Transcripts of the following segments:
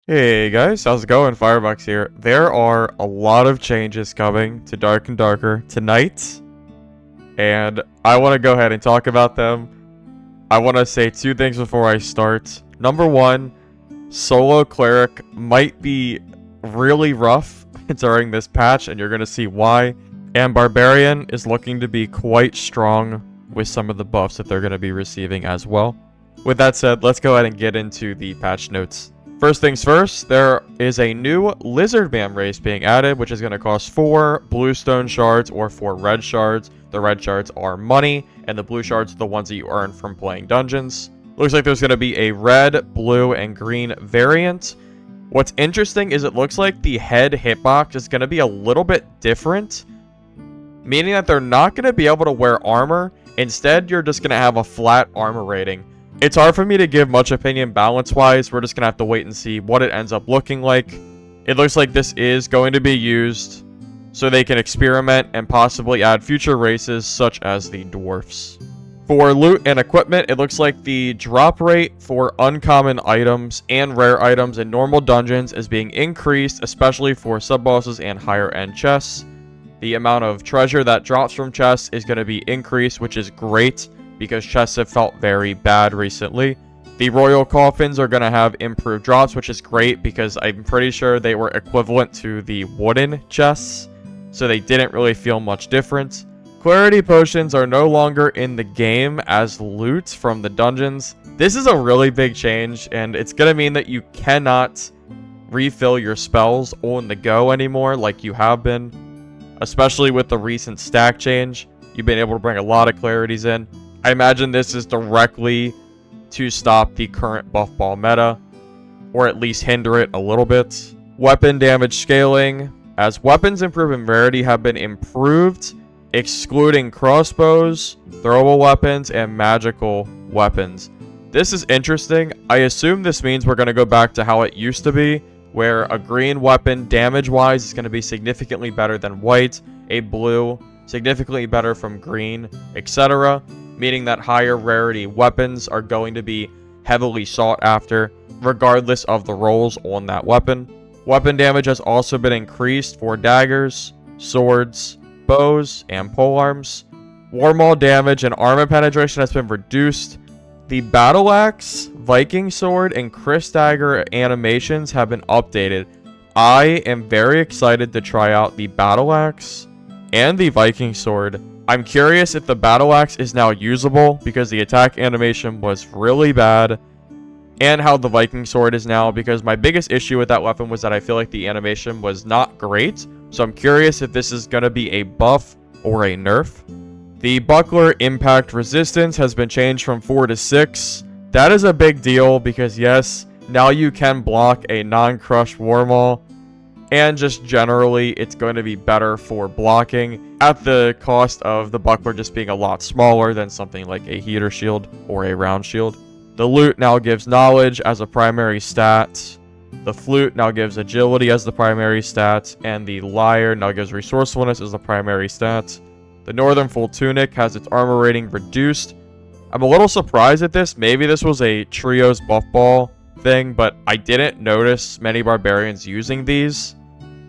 Hey guys, how's it going? Firebox here. There are a lot of changes coming to Dark and Darker tonight, and I want to go ahead and talk about them. I want to say two things before I start. Number one, solo Cleric might be really rough during this patch, and you're going to see why. And Barbarian is looking to be quite strong with some of the buffs that they're going to be receiving as well. With that said, let's go ahead and get into the patch notes. First things first, there is a new Lizard Man race being added, which is going to cost 4 bluestone shards or 4 red shards. The red shards are money, and the blue shards are the ones that you earn from playing dungeons. Looks like there's going to be a red, blue, and green variant. What's interesting is it looks like the head hitbox is going to be a little bit different, meaning that they're not going to be able to wear armor. Instead, you're just going to have a flat armor rating. It's hard for me to give much opinion balance-wise. We're just going to have to wait and see what it ends up looking like. It looks like this is going to be used so they can experiment and possibly add future races such as the dwarfs. For loot and equipment, it looks like the drop rate for uncommon items and rare items in normal dungeons is being increased, especially for sub-bosses and higher-end chests. The amount of treasure that drops from chests is going to be increased, which is great, because chests have felt very bad recently. The royal coffins are going to have improved drops, which is great because I'm pretty sure they were equivalent to the wooden chests, so they didn't really feel much different. Clarity potions are no longer in the game as loot from the dungeons. This is a really big change, and it's going to mean that you cannot refill your spells on the go anymore like you have been, especially with the recent stack change. You've been able to bring a lot of clarities in. I imagine this is directly to stop the current buff ball meta, or at least hinder it a little bit. Weapon damage scaling. As weapons improve in rarity have been improved, excluding crossbows, throwable weapons, and magical weapons. This is interesting. I assume this means we're going to go back to how it used to be, where a green weapon damage-wise is going to be significantly better than white, a blue significantly better from green, etc., meaning that higher rarity weapons are going to be heavily sought after, regardless of the rolls on that weapon. Weapon damage has also been increased for daggers, swords, bows, and polearms. Warmaul damage and armor penetration has been reduced. The battle axe, Viking sword, and Chris dagger animations have been updated. I am very excited to try out the battle axe and the Viking sword. I'm curious if the battle axe is now usable because the attack animation was really bad, and how the Viking sword is now, because my biggest issue with that weapon was that I feel like the animation was not great. So I'm curious if this is going to be a buff or a nerf. The buckler impact resistance has been changed from 4 to 6. That is a big deal because yes, now you can block a non-crush Warmaul. And just generally, it's going to be better for blocking at the cost of the buckler just being a lot smaller than something like a heater shield or a round shield. The lute now gives knowledge as a primary stat. The flute now gives agility as the primary stat. And the lyre now gives resourcefulness as the primary stat. The northern full tunic has its armor rating reduced. I'm a little surprised at this. Maybe this was a trios buff ball thing, but I didn't notice many barbarians using these.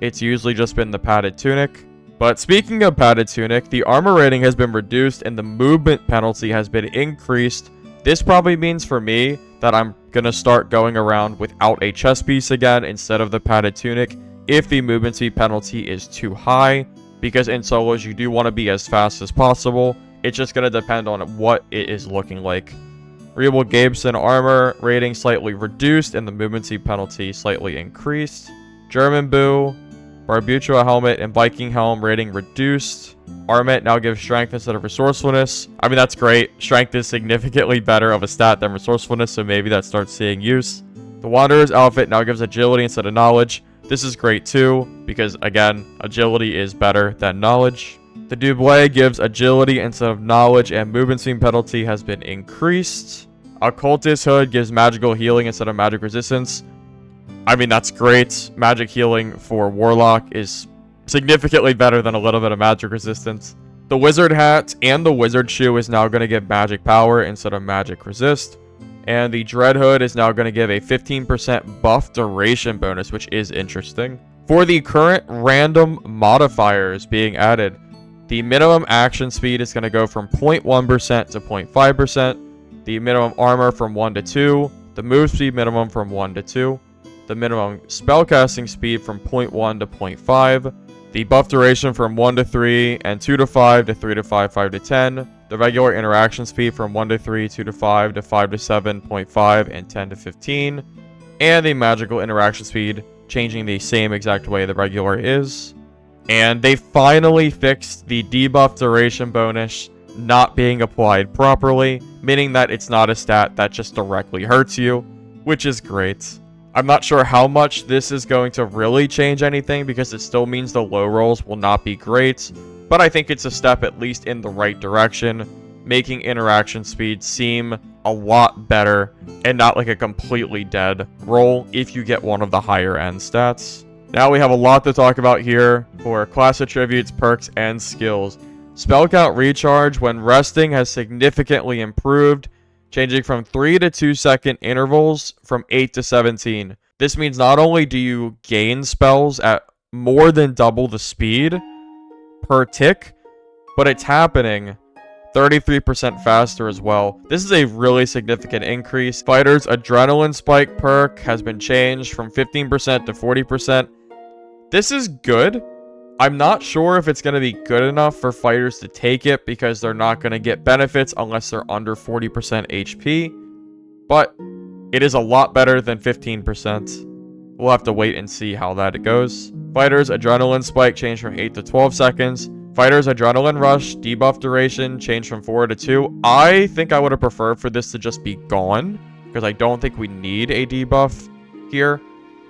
It's usually just been the padded tunic. But speaking of padded tunic, the armor rating has been reduced and the movement penalty has been increased. This probably means for me that I'm gonna start going around without a chest piece again instead of the padded tunic if the movement speed penalty is too high, because in solos you do want to be as fast as possible. It's just gonna depend on what it is looking like. Real Gabeson armor rating slightly reduced and the movement speed penalty slightly increased. German Boo, Barbutua helmet, and Viking helm rating reduced. Armet now gives strength instead of resourcefulness. I mean, that's great. Strength is significantly better of a stat than resourcefulness, so maybe that starts seeing use. The Wanderer's outfit now gives agility instead of knowledge. This is great too, because again, agility is better than knowledge. The Dublé gives agility instead of knowledge, and movement speed penalty has been increased. Occultist hood gives magical healing instead of magic resistance. I mean, that's great. Magic healing for Warlock is significantly better than a little bit of magic resistance. The wizard hat and the wizard shoe is now going to give magic power instead of magic resist. And the Dread Hood is now going to give a 15% buff duration bonus, which is interesting. For the current random modifiers being added, the minimum action speed is going to go from 0.1% to 0.5%. The minimum armor from 1 to 2. The move speed minimum from 1 to 2. The minimum spellcasting speed from 0.1 to 0.5. The buff duration from 1 to 3, and 2 to 5 to 3 to 5, 5 to 10. The regular interaction speed from 1 to 3, 2 to 5 to 5 to 7.5, and 10 to 15. And the magical interaction speed changing the same exact way the regular is. And they finally fixed the debuff duration bonus not being applied properly, meaning that it's not a stat that just directly hurts you, which is great. I'm not sure how much this is going to really change anything because it still means the low rolls will not be great, but I think it's a step at least in the right direction, making interaction speed seem a lot better and not like a completely dead roll if you get one of the higher end stats. Now we have a lot to talk about here for class attributes, perks, and skills. Spell count recharge when resting has significantly improved, changing from 3 to 2 second intervals from 8 to 17. This means not only do you gain spells at more than double the speed per tick, but it's happening 33% faster as well. This is a really significant increase. Fighter's adrenaline spike perk has been changed from 15% to 40%. This is good. I'm not sure if it's going to be good enough for fighters to take it because they're not going to get benefits unless they're under 40% HP. But it is a lot better than 15%. We'll have to wait and see how that goes. Fighter's adrenaline spike changed from 8 to 12 seconds. Fighter's adrenaline rush debuff duration changed from 4 to 2. I think I would have preferred for this to just be gone because I don't think we need a debuff here.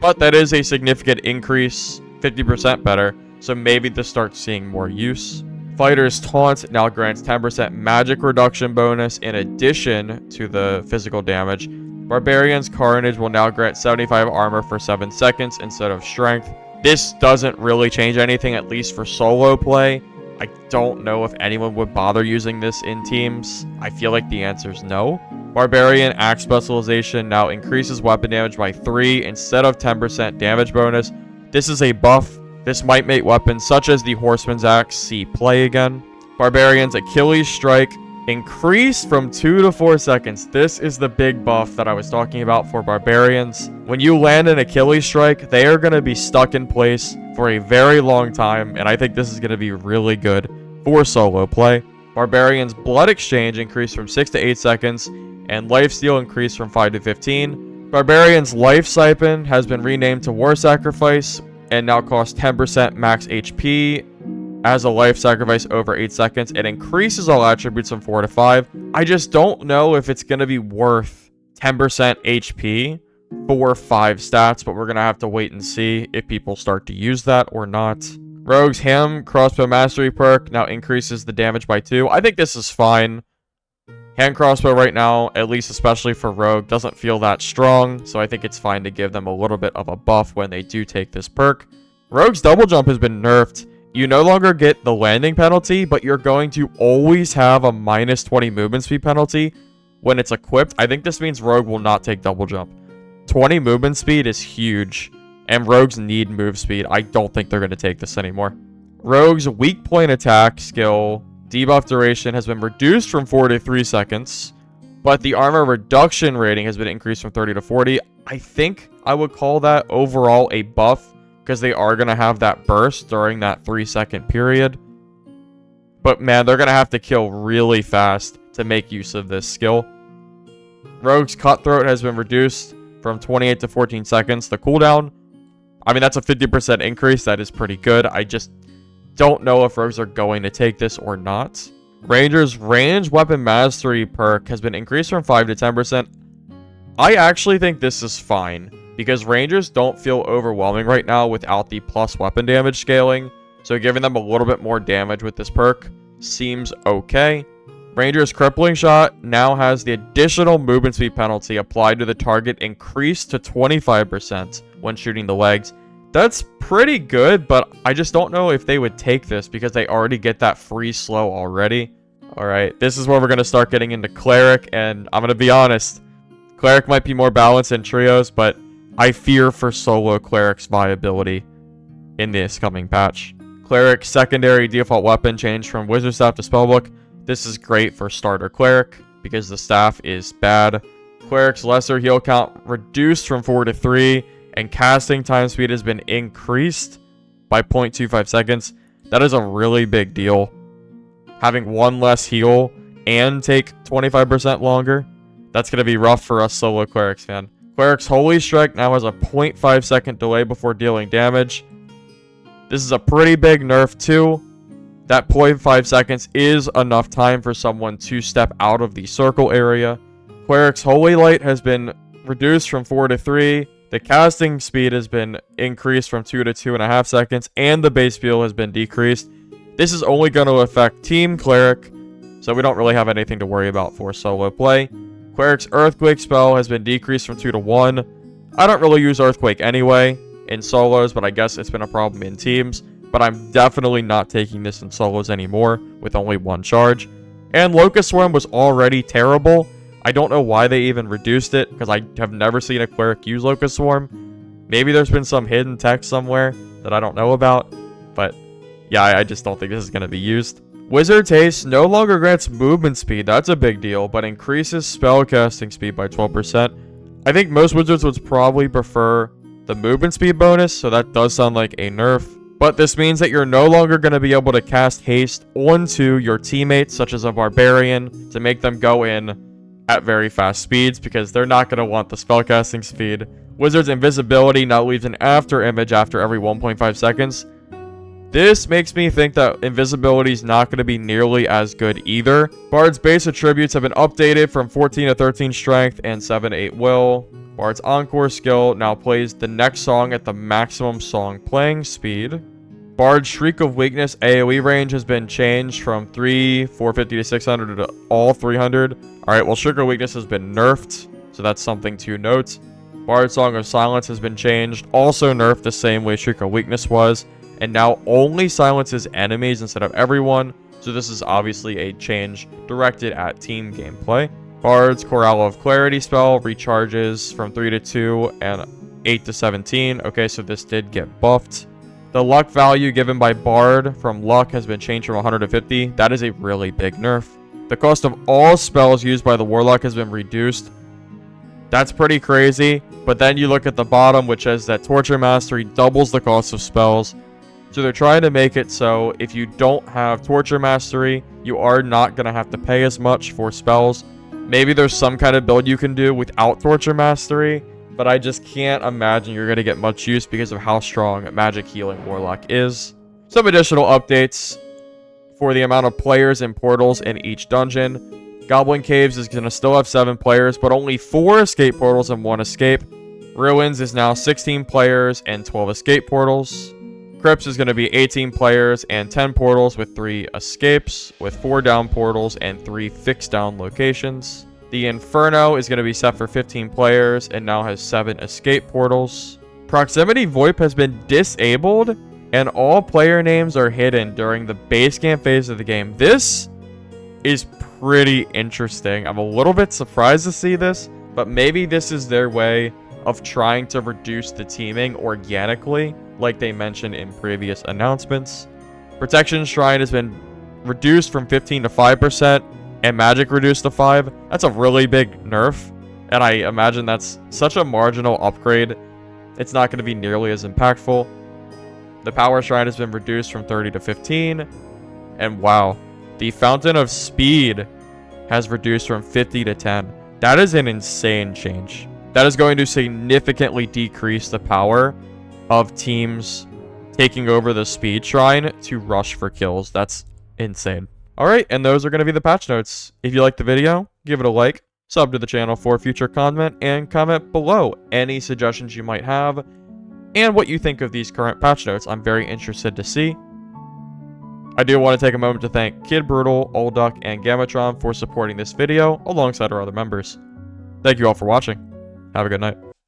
But that is a significant increase, 50% better. So maybe this starts seeing more use. Fighter's Taunt now grants 10% magic reduction bonus in addition to the physical damage. Barbarian's Carnage will now grant 75 armor for 7 seconds instead of strength. This doesn't really change anything, at least for solo play. I don't know if anyone would bother using this in teams. I feel like the answer is no. Barbarian Axe Specialization now increases weapon damage by 3 instead of 10% damage bonus. This is a buff. This might make weapons such as the Horseman's Axe see play again. Barbarian's Achilles Strike increased from 2 to 4 seconds. This is the big buff that I was talking about for Barbarians. When you land an Achilles Strike, they are going to be stuck in place for a very long time, and I think this is going to be really good for solo play. Barbarian's Blood Exchange increased from 6 to 8 seconds, and Lifesteal increased from 5 to 15. Barbarian's Life Siphon has been renamed to War Sacrifice, and now costs 10% max HP as a life sacrifice over 8 seconds. It increases all attributes from 4 to 5. I just don't know if it's going to be worth 10% HP for 5 stats, but we're going to have to wait and see if people start to use that or not. Rogue's Hand Crossbow Mastery perk now increases the damage by 2. I think this is fine. Hand crossbow right now, at least especially for Rogue, doesn't feel that strong, so I think it's fine to give them a little bit of a buff when they do take this perk. Rogue's double jump has been nerfed. You no longer get the landing penalty, but you're going to always have a minus 20 movement speed penalty when it's equipped. I think this means Rogue will not take double jump. 20 movement speed is huge, and Rogues need move speed. I don't think they're going to take this anymore. Rogue's weak point attack skill debuff duration has been reduced from 4 to 3 seconds, but the armor reduction rating has been increased from 30 to 40. I think I would call that overall a buff because they are going to have that burst during that 3-second period. But man, they're going to have to kill really fast to make use of this skill. Rogue's Cutthroat has been reduced from 28 to 14 seconds. The cooldown, I mean, that's a 50% increase. That is pretty good. I just don't know if Rogues are going to take this or not. Ranger's Range Weapon Mastery perk has been increased from 5 to 10%. I actually think this is fine, because Rangers don't feel overwhelming right now without the plus weapon damage scaling, so giving them a little bit more damage with this perk seems okay. Ranger's Crippling Shot now has the additional movement speed penalty applied to the target increased to 25% when shooting the legs. That's pretty good, but I just don't know if they would take this because they already get that free slow already. Alright, this is where we're going to start getting into Cleric, and I'm going to be honest, Cleric might be more balanced in trios, but I fear for solo Cleric's viability in this coming patch. Cleric's secondary default weapon changed from Wizard Staff to Spellbook. This is great for starter Cleric because the staff is bad. Cleric's lesser heal count reduced from 4 to 3, and casting time speed has been increased by 0.25 seconds. That is a really big deal. Having one less heal and take 25% longer, that's going to be rough for us solo Clerics, fan. Cleric's Holy Strike now has a 0.5 second delay before dealing damage. This is a pretty big nerf too. That 0.5 seconds is enough time for someone to step out of the circle area. Cleric's Holy Light has been reduced from 4 to 3. The casting speed has been increased from 2 to 2.5 seconds, and the base heal has been decreased. This is only going to affect Team Cleric, so we don't really have anything to worry about for solo play. Cleric's Earthquake spell has been decreased from 2 to 1. I don't really use Earthquake anyway in solos, but I guess it's been a problem in teams. But I'm definitely not taking this in solos anymore with only one charge. And Locust Swarm was already terrible. I don't know why they even reduced it, because I have never seen a Cleric use Locust Swarm. Maybe there's been some hidden text somewhere that I don't know about. But yeah, I just don't think this is going to be used. Wizard's Haste no longer grants movement speed. That's a big deal, but increases spellcasting speed by 12%. I think most wizards would probably prefer the movement speed bonus, so that does sound like a nerf. But this means that you're no longer going to be able to cast haste onto your teammates, such as a barbarian, to make them go in at very fast speeds, because they're not going to want the spellcasting speed. Wizard's invisibility now leaves an after image after every 1.5 seconds. This makes me think that invisibility is not going to be nearly as good either. Bard's base attributes have been updated from 14 to 13 strength and 7 to 8 will. Bard's encore skill now plays the next song at the maximum song playing speed. Bard's Shriek of Weakness AoE range has been changed from 450 to 600 to all 300. Alright, well, Shriek of Weakness has been nerfed, so that's something to note. Bard's Song of Silence has been changed, also nerfed the same way Shriek of Weakness was, and now only silences enemies instead of everyone, so this is obviously a change directed at team gameplay. Bard's Chorale of Clarity spell recharges from 3 to 2 and 8 to 17. Okay, so this did get buffed. The luck value given by Bard from luck has been changed from 100 to 50. That is a really big nerf. The cost of all spells used by the Warlock has been reduced. That's pretty crazy, but then you look at the bottom, which says that Torture Mastery doubles the cost of spells. So they're trying to make it so if you don't have Torture Mastery, you are not going to have to pay as much for spells. Maybe there's some kind of build you can do without Torture Mastery, but I just can't imagine you're going to get much use because of how strong Magic Healing Warlock is. Some additional updates for the amount of players and portals in each dungeon. Goblin Caves is going to still have 7 players, but only 4 escape portals and 1 escape. Ruins is now 16 players and 12 escape portals. Crypts is going to be 18 players and 10 portals with 3 escapes, with 4 down portals and 3 fixed down locations. The Inferno is going to be set for 15 players and now has 7 escape portals. Proximity VoIP has been disabled, and all player names are hidden during the base game phase of the game. This is pretty interesting. I'm a little bit surprised to see this, but maybe this is their way of trying to reduce the teaming organically, like they mentioned in previous announcements. Protection Shrine has been reduced from 15 to 5%, and Magic reduced to 5. That's a really big nerf, and I imagine that's such a marginal upgrade. It's not going to be nearly as impactful. The Power Shrine has been reduced from 30 to 15, and wow, the Fountain of Speed has reduced from 50 to 10. That is an insane change. That is going to significantly decrease the power of teams taking over the Speed Shrine to rush for kills. That's insane. Alright, and those are going to be the patch notes. If you liked the video, give it a like, sub to the channel for future content, and comment below any suggestions you might have, and what you think of these current patch notes. I'm very interested to see. I do want to take a moment to thank Kid Brutal, Old Duck, and Gamatron for supporting this video alongside our other members. Thank you all for watching. Have a good night.